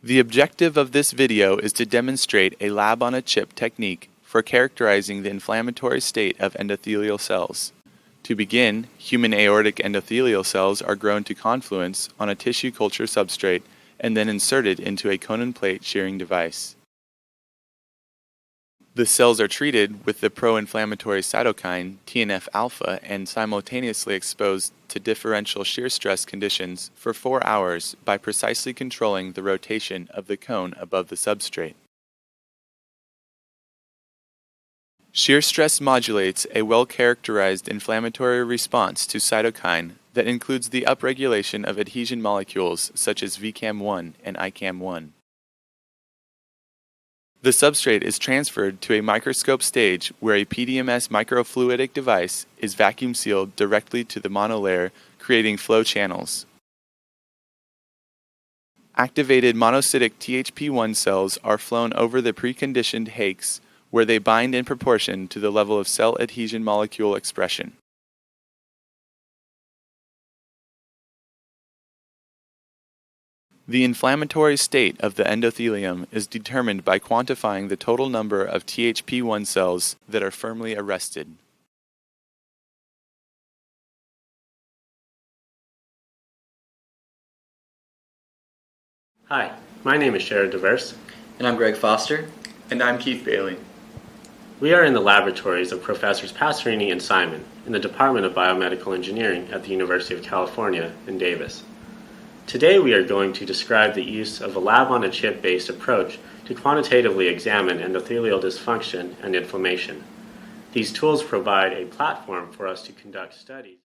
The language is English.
The objective of this video is to demonstrate a lab-on-a-chip technique for characterizing the inflammatory state of endothelial cells. To begin, human aortic endothelial cells are grown to confluence on a tissue culture substrate and then inserted into a Conan plate shearing device. The cells are treated with the pro-inflammatory cytokine TNF-alpha and simultaneously exposed to differential shear stress conditions for 4 hours by precisely controlling the rotation of the cone above the substrate. Shear stress modulates a well-characterized inflammatory response to cytokine that includes the upregulation of adhesion molecules such as VCAM1 and ICAM1. The substrate is transferred to a microscope stage where a PDMS microfluidic device is vacuum sealed directly to the monolayer, creating flow channels. Activated monocytic THP1 cells are flown over the preconditioned hakes, where they bind in proportion to the level of cell adhesion molecule expression. The inflammatory state of the endothelium is determined by quantifying the total number of THP1 cells that are firmly arrested. Hi, my name is Sherrod DeVerse. And I'm Greg Foster. And I'm Keith Bailey. We are in the laboratories of Professors Passerini and Simon in the Department of Biomedical Engineering at the University of California in Davis. Today we are going to describe the use of a lab-on-a-chip based approach to quantitatively examine endothelial dysfunction and inflammation. These tools provide a platform for us to conduct studies.